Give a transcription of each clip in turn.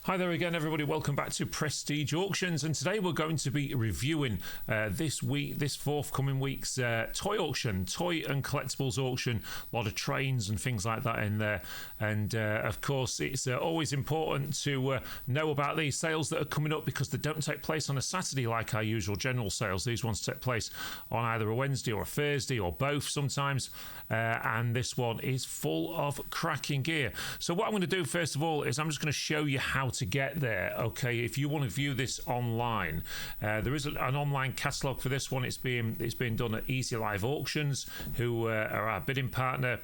Hi there again, everybody. Welcome back to Prestige Auctions, and today we're going to be reviewing this forthcoming week's toy auction, toy and collectibles auction. A lot of trains and things like that in there, and of course it's always important to know about these sales that are coming up, because they don't take place on a Saturday like our usual general sales. These ones take place on either a Wednesday or a Thursday or both sometimes, and this one is full of cracking gear. So what I'm going to do first of all is I'm just going to show you how to get there. Okay, if you want to view this online, there is an online catalogue for this one. It's being done at Easy Live Auctions, who are our bidding partner,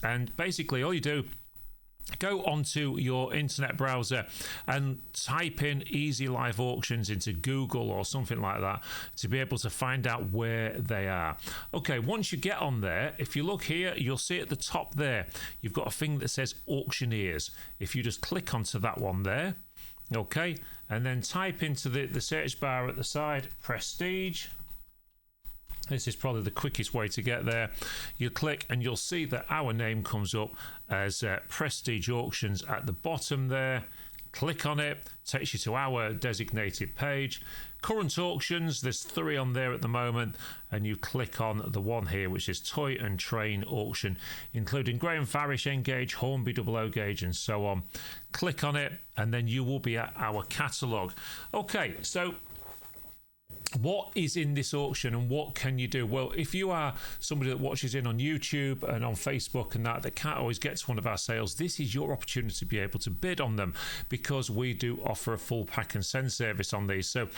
and basically all you do, go onto your internet browser and type in Easy Live Auctions into Google or something like that to be able to find out where they are. Okay, once you get on there, if you look here, you'll see at the top there, you've got a thing that says Auctioneers. If you just click onto that one there, okay, and then type into the search bar at the side, Prestige. This is probably the quickest way to get there. You click and you'll see that our name comes up as Prestige Auctions at the bottom there. Click on it, takes you to our designated page. Current auctions, there's 3 on there at the moment, and you click on the one here which is Toy and Train Auction, including Graham Farish, Engage, Hornby, Double O Gauge and so on. Click on it and then you will be at our catalogue. Okay, so what is in this auction and what can you do? Well, if you are somebody that watches in on YouTube and on Facebook and that can't always get to one of our sales, this is your opportunity to be able to bid on them, because we do offer a full pack and send service on these. So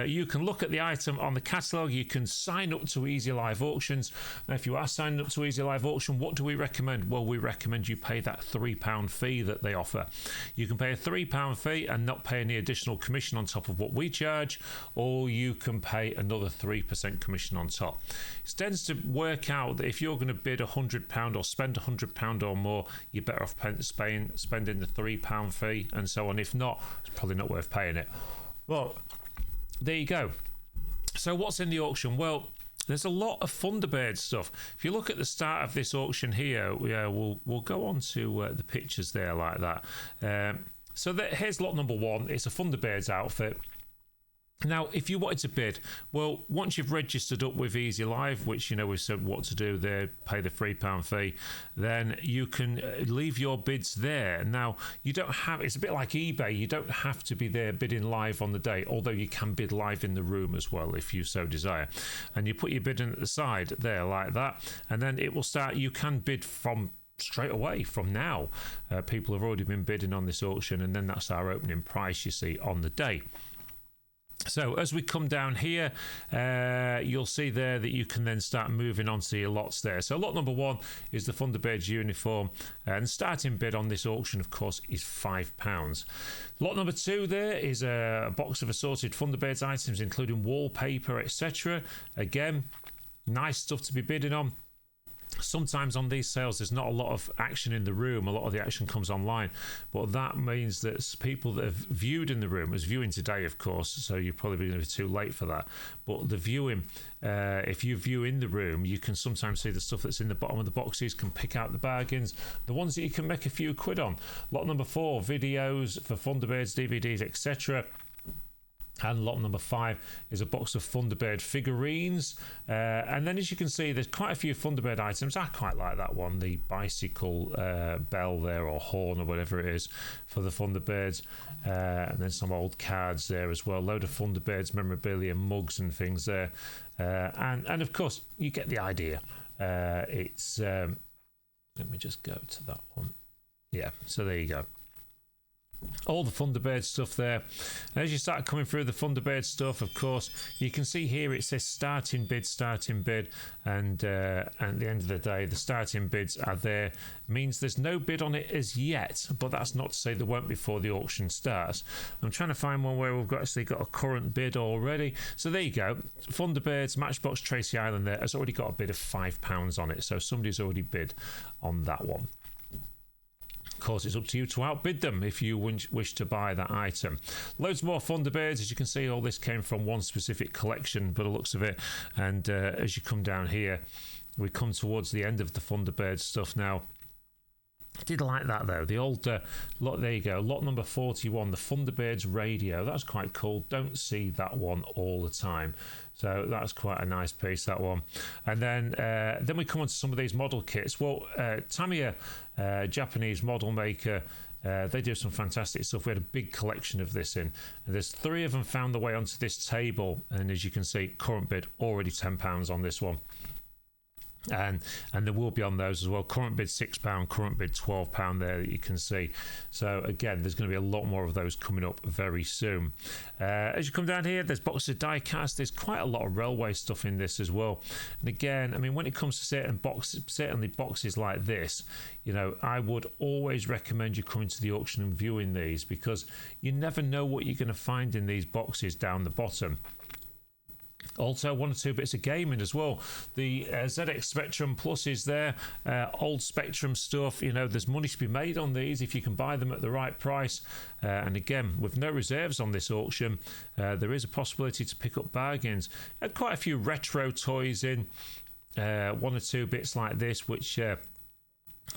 you can look at the item on the catalogue, you can sign up to Easy Live Auctions. Now, if you are signing up to Easy Live Auction, what do we recommend? Well, we recommend you pay that £3 fee that they offer. You can pay a £3 fee and not pay any additional commission on top of what we charge, or you can pay another 3% commission on top. It tends to work out that if you're going to bid £100 or spend £100 or more, you're better off spending the £3 fee and so on. If not, it's probably not worth paying it. Well, there you go. So what's in the auction? Well, there's a lot of Thunderbirds stuff. If you look at the start of this auction here, we'll go on to the pictures there like that. So here's lot number 1. It's a Thunderbirds outfit. Now, if you wanted to bid, well, once you've registered up with Easy Live, which, we've said what to do there, pay the £3 fee, then you can leave your bids there. Now, you don't have, it's a bit like eBay, you don't have to be there bidding live on the day, although you can bid live in the room as well, if you so desire. And you put your bid in at the side there like that, and then it will start, you can bid from straight away from now. People have already been bidding on this auction, and then that's our opening price, you see, on the day. So as we come down here, you'll see there that you can then start moving on to your lots there. So lot number 1 is the Thunderbirds uniform, and starting bid on this auction, of course, is £5. Lot number 2 there is a box of assorted Thunderbirds items, including wallpaper, etc. Again, nice stuff to be bidding on. Sometimes on these sales there's not a lot of action in the room, a lot of the action comes online, but that means that people that have viewed in the room, as viewing today of course, so you're probably going to be too late for that, but the viewing, if you view in the room, you can sometimes see the stuff that's in the bottom of the boxes, can pick out the bargains, the ones that you can make a few quid on. Lot number 4, videos for Thunderbirds, DVDs, etc. And lot number 5 is a box of Thunderbird figurines. And then as you can see, there's quite a few Thunderbird items. I quite like that one, the bicycle bell there, or horn or whatever it is, for the Thunderbirds. And then some old cards there as well. Load of Thunderbirds memorabilia, mugs and things there. And of course, you get the idea. Let me just go to that one. Yeah, so there you go. All the Thunderbird stuff there. And as you start coming through the Thunderbird stuff, of course, you can see here it says starting bid, and at the end of the day, the starting bids are there. Means there's no bid on it as yet, but that's not to say there won't before the auction starts. I'm trying to find one where we've actually got a current bid already. So there you go. Thunderbirds Matchbox Tracy Island there has already got a bid of £5 on it, so somebody's already bid on that one. Of course, it's up to you to outbid them if you wish to buy that item. Loads more Thunderbirds. As you can see, all this came from one specific collection by the looks of it. And as you come down here, we come towards the end of the Thunderbird stuff now. Did like that though. The old lot. There you go. Lot number 41, the Thunderbirds radio. That's quite cool. Don't see that one all the time. So that's quite a nice piece, that one. And then we come on to some of these model kits. Well, Tamiya, Japanese model maker. They do some fantastic stuff. We had a big collection of this in. And there's 3 of them found their way onto this table. And as you can see, current bid already £10 on this one. And there will be on those as well. Current bid £6, current bid £12 there that you can see. So again, there's going to be a lot more of those coming up very soon. As you come down here, there's boxes of die cast. There's quite a lot of railway stuff in this as well. And again, I mean, when it comes to certainly boxes like this, you know, I would always recommend you coming to the auction and viewing these, because you never know what you're going to find in these boxes down the bottom. Also, 1 or 2 bits of gaming as well. The ZX Spectrum Plus is there. Old Spectrum stuff. You know, there's money to be made on these if you can buy them at the right price. And again, with no reserves on this auction, there is a possibility to pick up bargains. Quite a few retro toys in. 1 or 2 bits like this, which...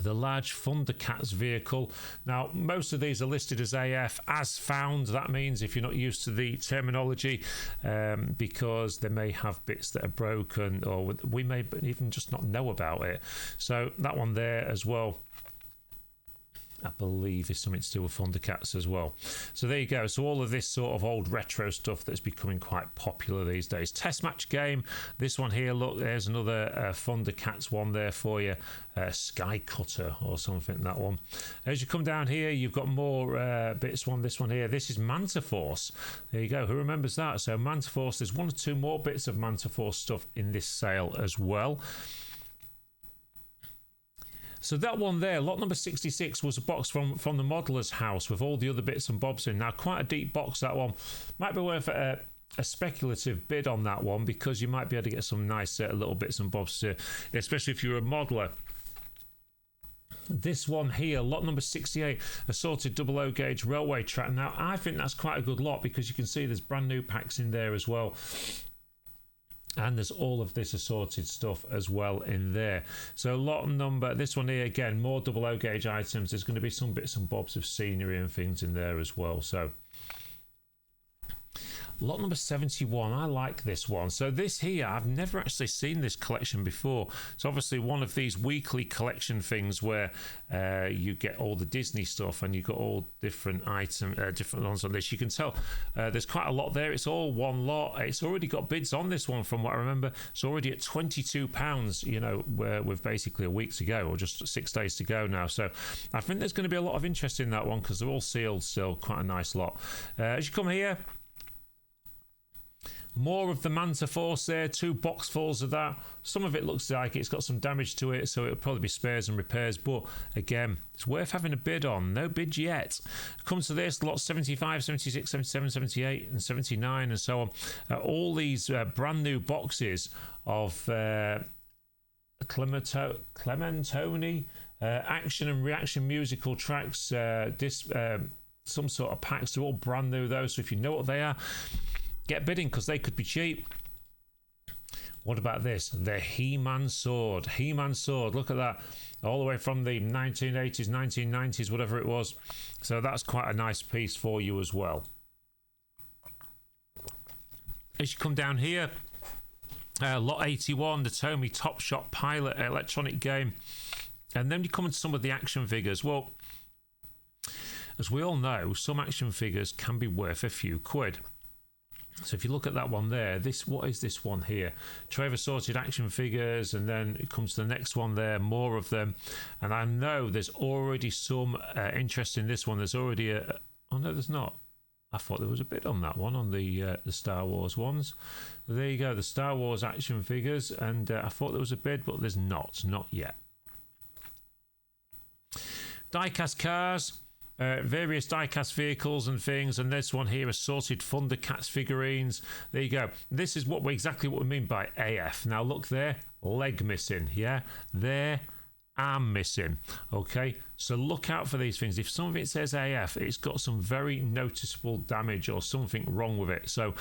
the large Thundercats vehicle. Now, most of these are listed as AF, as found. That means if you're not used to the terminology, because they may have bits that are broken, or we may even just not know about it. So that one there as well, I believe, is something to do with Thundercats as well. So there you go. So all of this sort of old retro stuff that's becoming quite popular these days. Test match game. This one here, look, there's another Thundercats one there for you. Sky Cutter or something, that one. As you come down here, you've got more bits. This one here. This is Manta Force. There you go. Who remembers that? So Manta Force, there's 1 or 2 more bits of Manta Force stuff in this sale as well. So that one there, lot number 66, was a box from the modeller's house with all the other bits and bobs in. Now, quite a deep box, that one. Might be worth a speculative bid on that one, because you might be able to get some nice little bits and bobs, especially if you're a modeller. This one here, lot number 68, assorted 00 gauge railway track. Now, I think that's quite a good lot, because you can see there's brand new packs in there as well. And there's all of this assorted stuff as well in there. So lot number, this one here, again, more 00 gauge items. There's going to be some bits and bobs of scenery and things in there as well. So lot number 71, I like this one. So this here, I've never actually seen this collection before. It's obviously one of these weekly collection things where you get all the Disney stuff, and you've got all different items, different ones on this. You can tell there's quite a lot there. It's all one lot. It's already got bids on this one from what I remember. It's already at £22, you know, with basically a week to go, or just 6 days to go now. So I think there's going to be a lot of interest in that one, because they're all sealed still. Quite a nice lot. As you come here, more of the Manta Force there, 2 boxfuls of that. Some of it looks like it's got some damage to it, so it'll probably be spares and repairs, but again, it's worth having a bid on. No bid yet. Comes to this, lot 75, 76, 77, 78 and 79 and so on. All these brand new boxes of Clementoni action and reaction musical tracks, some sort of packs. They're all brand new though, so if you know what they are, get bidding, because they could be cheap. What about this? The He-Man sword. He-Man sword. Look at that. All the way from the 1980s, 1990s, whatever it was. So that's quite a nice piece for you as well. As you come down here, lot 81, the Tomy Top Shot Pilot electronic game. And then you come into some of the action figures. Well, as we all know, some action figures can be worth a few quid. So if you look at that one there, what is this one here? Tray of assorted action figures, and then it comes to the next one there, more of them. And I know there's already some interest in this one. There's already oh no, there's not. I thought there was a bid on that one, on the Star Wars ones. There you go, the Star Wars action figures, and I thought there was a bid, but there's not yet. Diecast cars. Various diecast vehicles and things, and this one here, assorted Thundercats figurines. There you go. This is exactly what we mean by AF. Now look there, leg missing, yeah, there, arm missing. Okay, so look out for these things. If some of it says AF, it's got some very noticeable damage or something wrong with it. So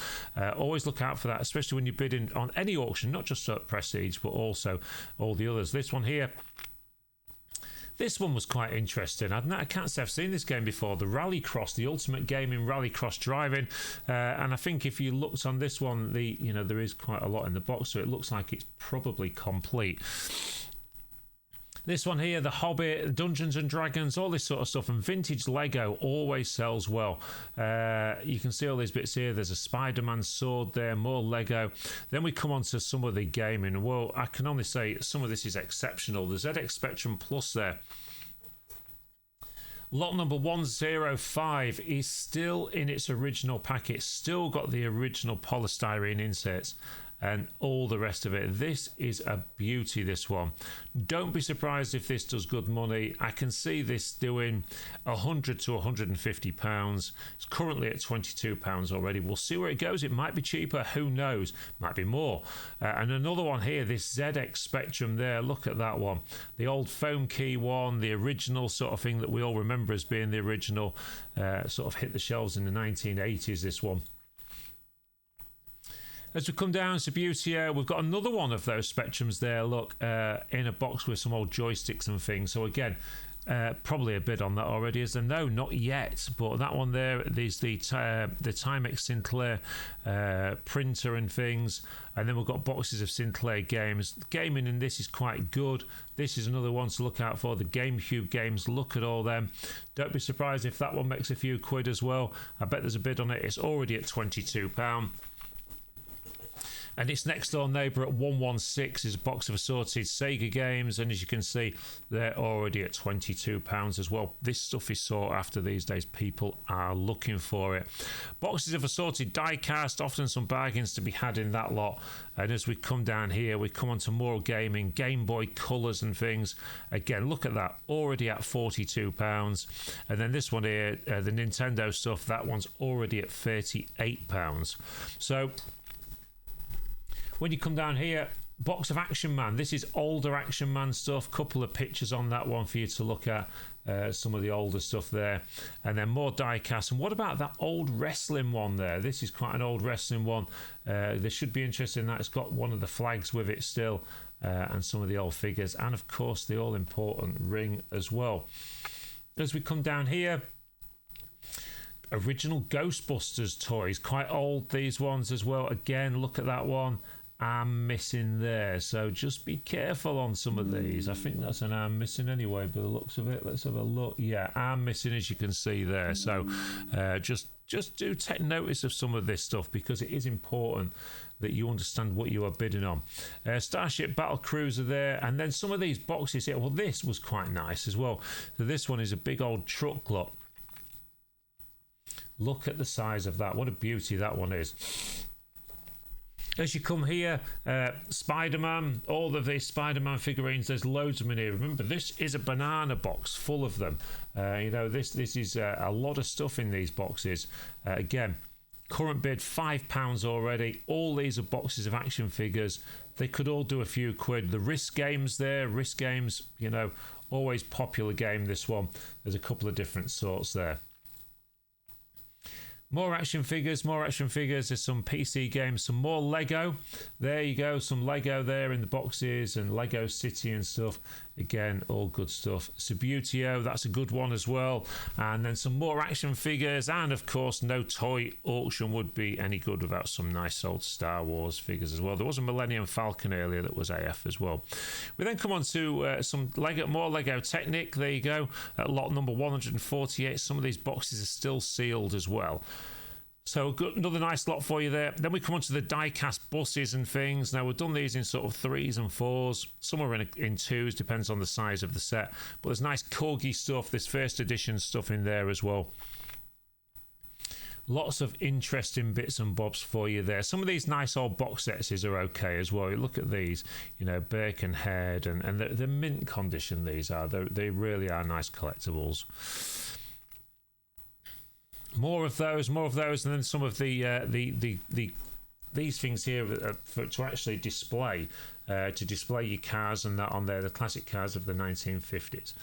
always look out for that, especially when you're bidding on any auction, not just at Prestige, but also all the others. This one here, This one was quite interesting. I can't say I've seen this game before. The Rallycross, the ultimate game in Rallycross driving, and I think if you looked on this one, there is quite a lot in the box, so it looks like it's probably complete. This one here, The Hobbit, Dungeons and Dragons, all this sort of stuff, and vintage Lego always sells well. You can see all these bits here. There's a Spider-Man sword there, more Lego. Then we come on to some of the gaming. Well, I can only say some of this is exceptional. The ZX Spectrum Plus there. Lot number 105 is still in its original packet, still got the original polystyrene inserts and all the rest of it. This is a beauty, this one. Don't be surprised if this does good money. I can see this doing 100 to 150 pounds. It's currently at 22 pounds already. We'll see where it goes. It might be cheaper, who knows, might be more. And another one here, this ZX Spectrum there, look at that one, the old foam key one, the original sort of thing that we all remember as being the original, sort of hit the shelves in the 1980s, this one. As we come down to beauty, we've got another one of those Spectrums there, look, in a box with some old joysticks and things. So again, probably a bid on that already, is there? No, not yet, but that one there, there's the Timex Sinclair printer and things, and then we've got boxes of Sinclair games. Gaming in this is quite good. This is another one to look out for, the GameCube games. Look at all them. Don't be surprised if that one makes a few quid as well. I bet there's a bid on it. It's already at £22. And its next door neighbour at 116 is a box of assorted Sega games, and as you can see, they're already at £22 as well. This stuff is sought after these days. People are looking for it. Boxes of assorted die-cast, often some bargains to be had in that lot. And as we come down here, we come on to more gaming, Game Boy Colours and things. Again, look at that, already at £42. And then this one here, the Nintendo stuff, that one's already at £38. So when you come down here, box of Action Man. This is older Action Man stuff. Couple of pictures on that one for you to look at. Some of the older stuff there. And then more die-cast. And what about that old wrestling one there? This is quite an old wrestling one. This should be interesting. That it's got one of the flags with it still. And some of the old figures. And, of course, the all-important ring as well. As we come down here, original Ghostbusters toys. Quite old, these ones as well. Again, look at that one. Arm missing there, so just be careful on some of these. I think that's an arm missing anyway by the looks of it. Let's have a look. Yeah, arm missing, as you can see there. So just do take notice of some of this stuff, because it is important that you understand what you are bidding on. Starship Battle Cruiser there, and then some of these boxes here. Well, this was quite nice as well. So this one is a big old truck lot. Look at the size of that. What a beauty that one is. As you come here, Spider-Man, all of these Spider-Man figurines, there's loads of them in here. Remember, this is a banana box full of them. This is a lot of stuff in these boxes. Again, current bid £5 already. All these are boxes of action figures. They could all do a few quid. The Risk Games there, Risk Games, always popular game, this one. There's a couple of different sorts there. More action figures, more action figures. There's some PC games, some more Lego. There you go, some Lego there in the boxes, and Lego City and stuff. Again, all good stuff. Subbuteo, that's a good one as well. And then some more action figures, and of course, no toy auction would be any good without some nice old Star Wars figures as well. There was a Millennium Falcon earlier that was AF as well. We then come on to some Lego, more Lego Technic. There you go, at lot number 148. Some of these boxes are still sealed as well. So another nice lot for you there. Then we come on to the die-cast buses and things. Now, we've done these in sort of 3s and 4s. Some are in 2s, depends on the size of the set. But there's nice Corgi stuff. There's first edition stuff in there as well. Lots of interesting bits and bobs for you there. Some of these nice old box sets are okay as well. You look at these, Birkenhead, and they're mint condition, these are. They really are nice collectibles. More of those, and then some of these things here to actually display, your cars and that on there, the classic cars of the 1950s.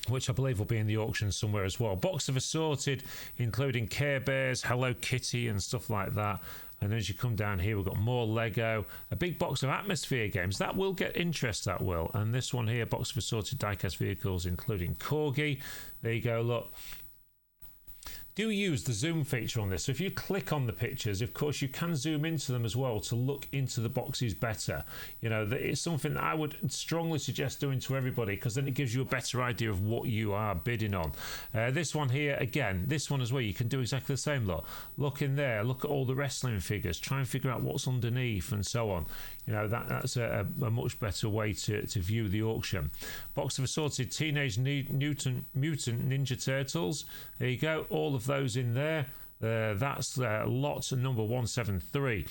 which I believe will be in the auction somewhere as well. Box of assorted, including Care Bears, Hello Kitty and stuff like that. And as you come down here, we've got more Lego, a big box of Atmosphere games. That will get interest, that will. And this one here, box of assorted diecast vehicles, including Corgi. There you go, look. Do use the zoom feature on this. So if you click on the pictures, of course, you can zoom into them as well to look into the boxes better. You know, it's something that I would strongly suggest doing to everybody, because then it gives you a better idea of what you are bidding on. This one here, again, this one as well, you can do exactly the same. Look in there, look at all the wrestling figures, try and figure out what's underneath and so on. You know, that's a much better way to view the auction. Box of assorted Teenage Mutant Ninja Turtles. There you go, all of those in there. That's lot number 173.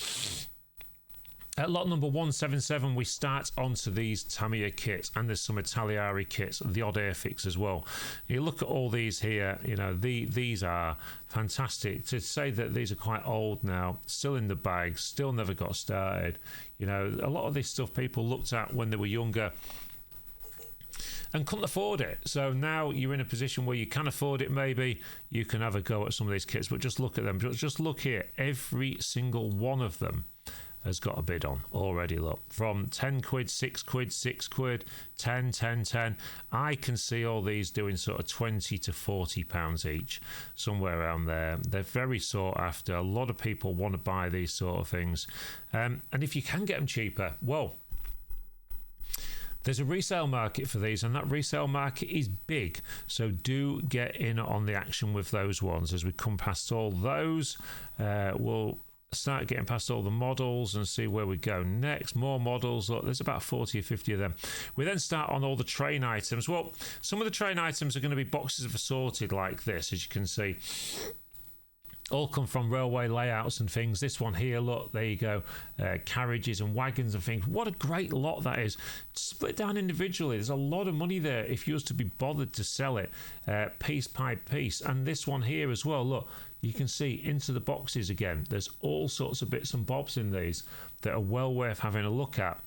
At lot number 177, we start onto these Tamiya kits, and there's some Italiari kits, the odd Airfix as well. You look at all these here, you know, these are fantastic. To say that these are quite old now, still in the bag, still never got started. You know, a lot of this stuff people looked at when they were younger and couldn't afford it. So now you're in a position where you can afford it, maybe you can have a go at some of these kits, but just look at them. Just look here, every single one of them has got a bid on already. Look, from 10 quid, 6 quid, 6 quid, 10, 10, 10. I can see all these doing sort of 20 to 40 pounds each, somewhere around there. They're very sought after. A lot of people want to buy these sort of things, and if you can get them cheaper, well, there's a resale market for these, and that resale market is big. So do get in on the action with those ones. As we come past all those, we'll start getting past all the models and see where we go next. More models. Look, there's about 40 or 50 of them. We then start on all the train items. Well, some of the train items are going to be boxes of assorted like this, as you can see. All come from railway layouts and things. This one here, look, there you go, carriages and wagons and things. What a great lot that is. Split down individually, there's a lot of money there if you was to be bothered to sell it piece by piece. And this one here as well, look, you can see into the boxes again. There's all sorts of bits and bobs in these that are well worth having a look at.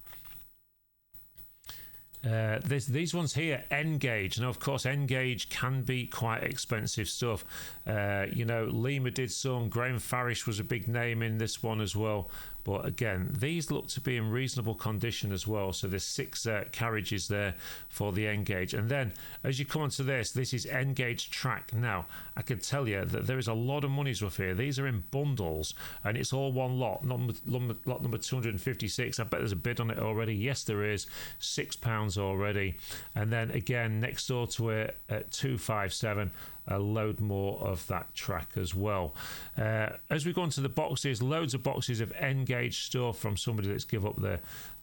There's these ones here, N-Gauge. Now, of course, N-Gauge can be quite expensive stuff. You know, Lima did some. Graham Farish was a big name in this one as well. But again, these look to be in reasonable condition as well. So there's 6 carriages there for the N-Gauge. And then as you come onto this is N-Gauge track. Now, I can tell you that there is a lot of money's worth here. These are in bundles, and it's all one lot. Lot number 256. I bet there's a bid on it already. Yes, there is. £6 already. And then again, next door to it at 257. A load more of that track as well. As we go into the boxes, loads of boxes of N-Gauge stuff from somebody that's give up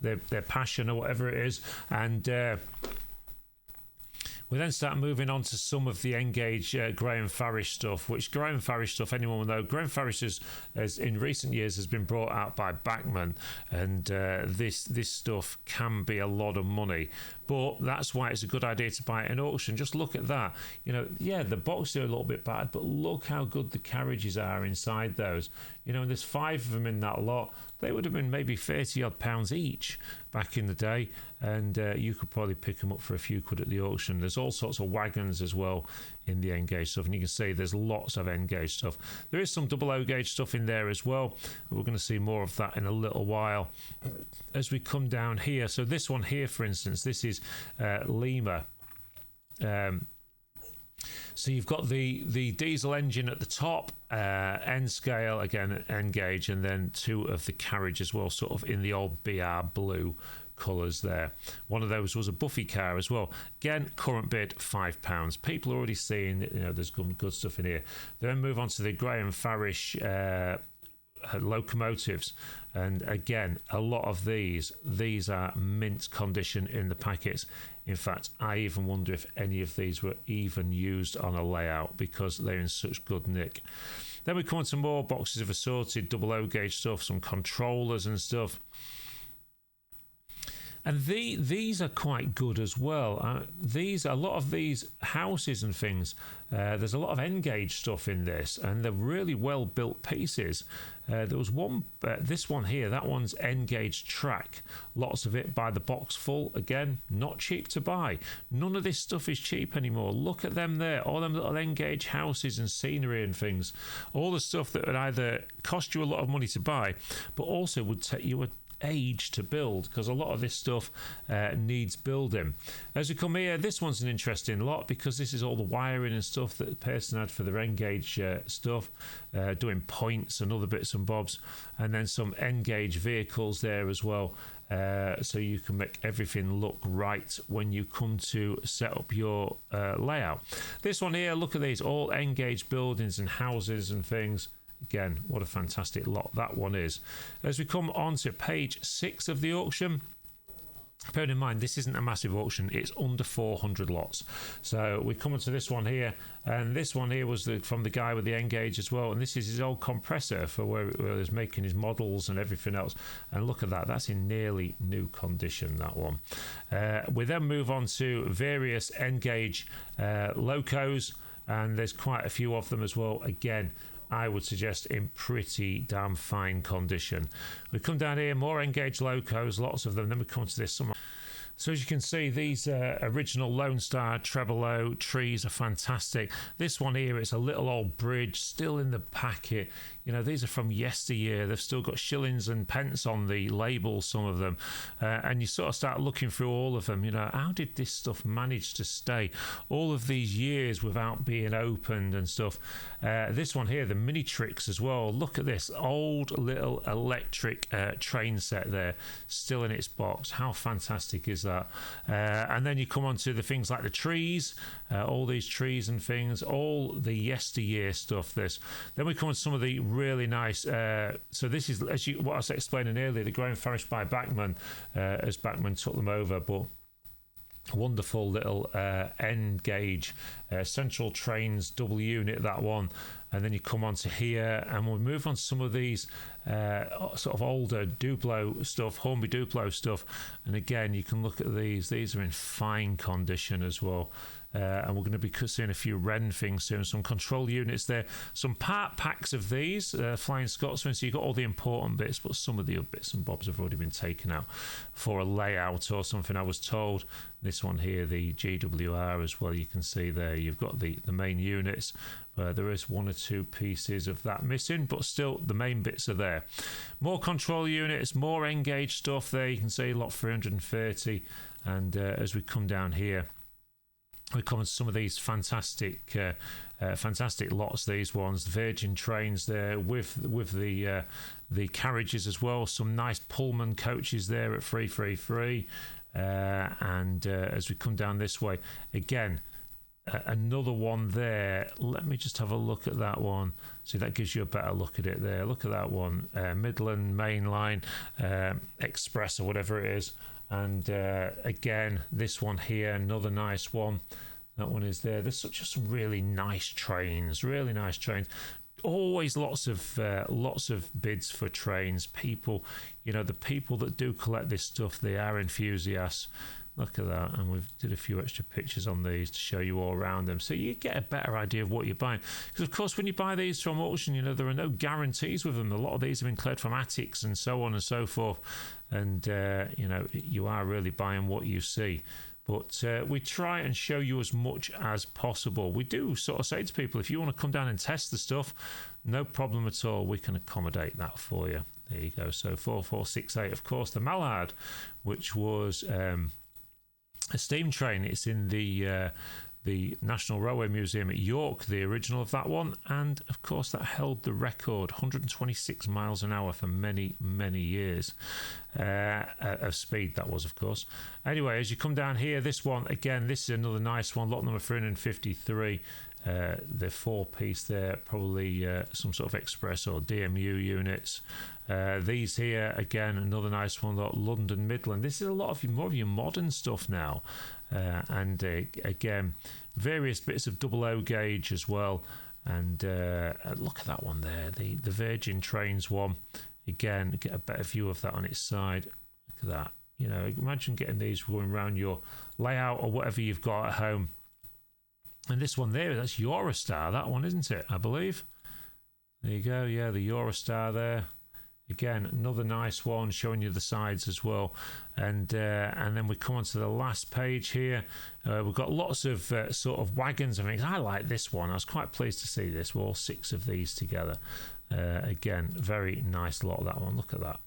their passion or whatever it is, and we then start moving on to some of the N-Gauge Graham Farish stuff, which Graham Farish stuff, anyone will know. Graham Farish has in recent years has been brought out by Bachman, and this stuff can be a lot of money. But that's why it's a good idea to buy it in auction. Just look at that. You know, yeah, the boxes are a little bit bad, but look how good the carriages are inside those. You know, and there's 5 of them in that lot. They would have been maybe 30 odd pounds each back in the day, and you could probably pick them up for a few quid at the auction. There's all sorts of wagons as well in the N-Gauge stuff, and you can see there's lots of N-Gauge stuff. There is some double O-Gauge stuff in there as well. We're going to see more of that in a little while. As we come down here, so this one here, for instance, this is Lima. So you've got the diesel engine at the top, N scale, again, N-Gauge, and then 2 of the carriage as well, sort of in the old BR blue colours there. One of those was a Buffy car as well. Again, current bid £5. People are already seeing, you know, there's good stuff in here. Then move on to the Graham Farish locomotives, and again, a lot of these are mint condition in the packets. In fact, I even wonder if any of these were even used on a layout, because they're in such good nick. Then we come on to more boxes of assorted double O-Gauge stuff, some controllers and stuff. And these are quite good as well. A lot of these houses and things, there's a lot of N-gauge stuff in this, and they're really well built pieces. There was one, this one here, that one's N-gauge track. Lots of it by the box full. Again, not cheap to buy. None of this stuff is cheap anymore. Look at them there, all them little N-gauge houses and scenery and things. All the stuff that would either cost you a lot of money to buy, but also would take you a age to build, because a lot of this stuff needs building. As we come here, this one's an interesting lot, because this is all the wiring and stuff that the person had for their N-gauge stuff, doing points and other bits and bobs, and then some N-gauge vehicles there as well, so you can make everything look right when you come to set up your layout. This one here, look at these, all N-gauge buildings and houses and things. Again, what a fantastic lot that one is. As we come on to page 6 of the auction, bearing in mind this isn't a massive auction, it's under 400 lots. So we come into this one here, and this one here was from the guy with the N-gauge as well, and this is his old compressor for where he's making his models and everything else. And look at that, that's in nearly new condition, that one. We then move on to various N-gauge locos, and there's quite a few of them as well. Again, I would suggest in pretty damn fine condition. We come down here, more N-gauge locos, lots of them. Then we come to this. So as you can see, these original Lone Star Trebolo trees are fantastic. This one here, it's a little old bridge still in the packet. You know, these are from yesteryear. They've still got shillings and pence on the label, some of them. And you sort of start looking through all of them. You know, how did this stuff manage to stay all of these years without being opened and stuff? This one here, the Mini Tricks as well. Look at this old little electric train set there, still in its box. How fantastic is that? And then you come on to the things like the trees, all these trees and things, all the yesteryear stuff. Then we come on to some of the really nice, so this is, what I was explaining earlier, the Graham Farish by Bachmann, as Bachmann took them over, but wonderful little N-gauge central trains double unit, that one. And then you come on to here, and we'll move on to some of these sort of older Duplo stuff, Hornby Duplo stuff. And again, you can look at these are in fine condition as well. And we're going to be seeing a few Wren things soon, some control units there, some part packs of these Flying Scotsman, so you've got all the important bits, but some of the bits and bobs have already been taken out for a layout or something, I was told. This one here, the GWR as well, you can see there you've got the main units. There is one or two pieces of that missing, but still the main bits are there. More control units, more N-gauge stuff there, you can see lot 330. And as we come down here, we come to some of these fantastic lots. These ones, Virgin trains there with the carriages as well. Some nice Pullman coaches there at 333. And as we come down this way, again, another one there. Let me just have a look at that one. See, that gives you a better look at it there. Look at that one, Midland Main Line Express or whatever it is. And again, this one here, another nice one. That one is there. There's just some really nice trains, Always lots of bids for trains. People, you know, the people that do collect this stuff, they are enthusiasts. Look at that, and we've did a few extra pictures on these to show you all around them, so you get a better idea of what you're buying. Because of course, when you buy these from auction, you know, there are no guarantees with them. A lot of these have been cleared from attics and so on and so forth, and you know, you are really buying what you see. But we try and show you as much as possible. We do sort of say to people, if you want to come down and test the stuff, no problem at all. We can accommodate that for you. There you go. So 4468, of course, the Mallard, which was a steam train. It's in the National Railway Museum at York, the original of that one, and of course that held the record, 126 miles an hour for many years of speed, that was, of course. Anyway, as you come down here, this one again, this is another nice one, lot number 353. The four-piece there, probably some sort of express or DMU units. These here, again, another nice one, lot London Midland. This is a lot of more of your modern stuff now. And again, various bits of double O gauge as well. And look at that one there, the Virgin Trains one. Again, get a better view of that on its side. Look at that. you know, imagine getting these going around your layout or whatever you've got at home. And this one there, that's Eurostar, that one, isn't it? I believe. There you go. Yeah, the Eurostar there. Again, another nice one, showing you the sides as well. And then we come on to the last page here. We've got lots of sort of wagons and things. I like this one. I was quite pleased to see this. We're all 6 of these together. Again, very nice lot, that one. Look at that.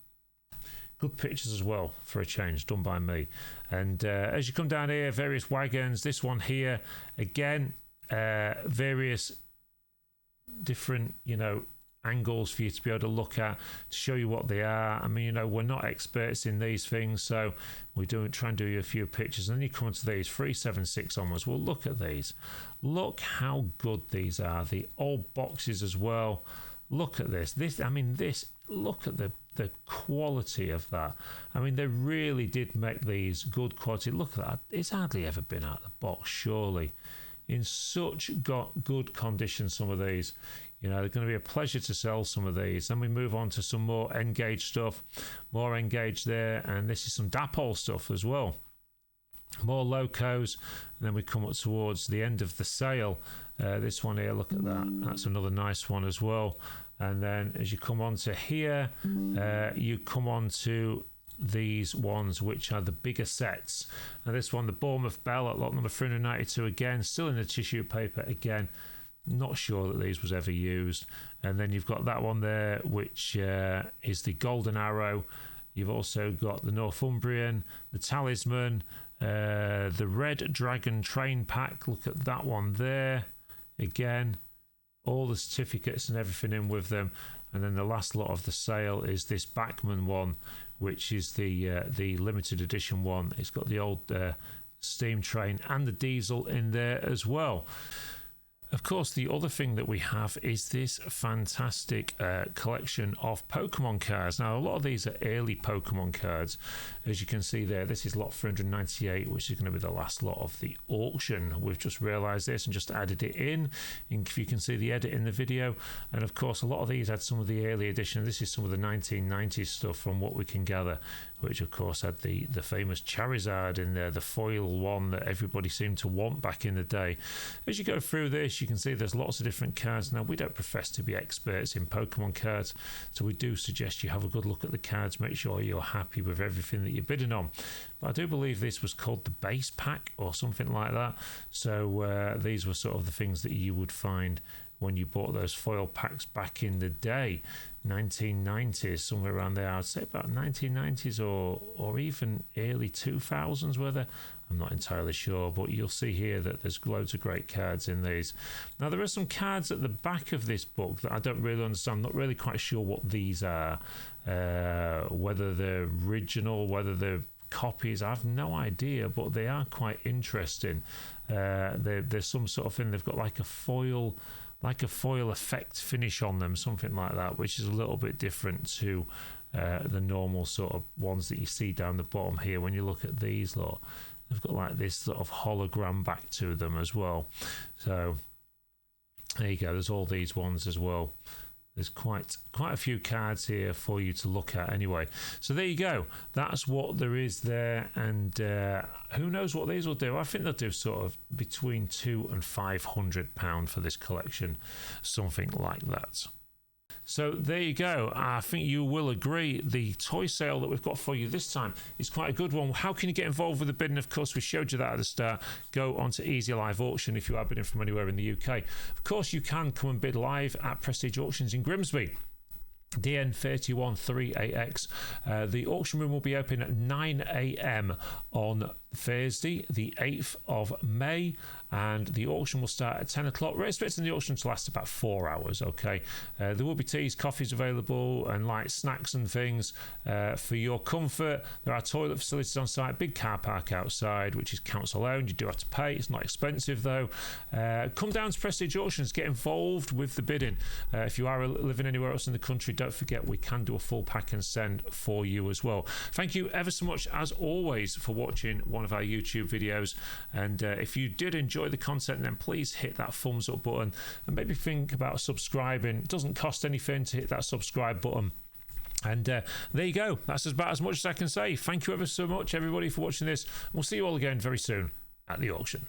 Good pictures as well, for a change, done by me. And as you come down here, various wagons. This one here, again, various different, you know, angles for you to be able to look at to show you what they are. I mean, you know, we're not experts in these things, so we do try and do you a few pictures, and then you come into these 376 onwards. Well, look at these. Look how good these are. The old boxes as well. Look at this. I mean, look at the quality of that. I mean, they really did make these good quality. Look at that. It's hardly ever been out of the box, surely. In such good condition, some of these. You know, they're going to be a pleasure to sell some of these. Then we move on to some more Engage stuff. More Engage there. And this is some Dapol stuff as well. More Locos. And then we come up towards the end of the sale. This one here, look at that. That's another nice one as well. And then as you come on to here, you come on to these ones which are the bigger sets. And this one, the Bournemouth Bell at lot number 392 again. Still in the tissue paper again. Not sure that these was ever used. And then you've got that one there, which is the Golden Arrow. You've also got the Northumbrian, the Talisman, the Red Dragon Train Pack. Look at that one there. Again, all the certificates and everything in with them. And then the last lot of the sale is this Bachmann one, which is the limited edition one. It's got the old steam train and the diesel in there as well. Of course, the other thing that we have is this fantastic collection of Pokemon cards. Now, a lot of these are early Pokemon cards. As you can see there, this is lot 398, which is going to be the last lot of the auction. We've just realised this and just added it in. If you can see the edit in the video. And of course, a lot of these had some of the early editions. This is some of the 1990s stuff from what we can gather, which of course had the famous Charizard in there, the foil one that everybody seemed to want back in the day. As you go through this, you can see there's lots of different cards. Now, we don't profess to be experts in Pokemon cards, so we do suggest you have a good look at the cards, make sure you're happy with everything that you're bidding on. But I do believe this was called the base pack or something like that. So these were sort of the things that you would find when you bought those foil packs back in the day. 1990s, somewhere around there. I'd say about 1990s or even early 2000s, whether I'm not entirely sure, but you'll see here that there's loads of great cards in these. Now, there are some cards at the back of this book that I don't really understand. I'm not really quite sure what these are, whether they're original, whether they're copies. I have no idea, but they are quite interesting. There's some sort of thing. They've got like a foil effect finish on them, something like that, which is a little bit different to the normal sort of ones that you see down the bottom here. When you look at these lot, they've got like this sort of hologram back to them as well. So there you go. There's all these ones as well. There's quite a few cards here for you to look at anyway. So there you go. That's what there is there. And who knows what these will do. I think they'll do sort of between £200 and £500 for this collection. Something like that. So there you go. I think you will agree the toy sale that we've got for you this time is quite a good one. How can you get involved with the bidding? Of course, we showed you that at the start. Go onto Easy Live Auction if you are bidding from anywhere in the UK. Of course, you can come and bid live at Prestige Auctions in Grimsby. DN313AX. The auction room will be open at 9 a.m. on Thursday, the 8th of May, and the auction will start at 10 o'clock. We're expecting the auction to last about 4 hours, okay? There will be teas, coffees available, and light snacks and things for your comfort. There are toilet facilities on site, big car park outside, which is council owned. You do have to pay. It's not expensive, though. Come down to Prestige Auctions, get involved with the bidding. If you are living anywhere else in the country, don't forget we can do a full pack and send for you as well. Thank you ever so much, as always, for watching one of our YouTube videos. And if you did enjoy the content, then please hit that thumbs up button and maybe think about subscribing. It doesn't cost anything to hit that subscribe button. And there you go. That's about as much as I can say. Thank you ever so much, everybody, for watching this. We'll see you all again very soon at the auction.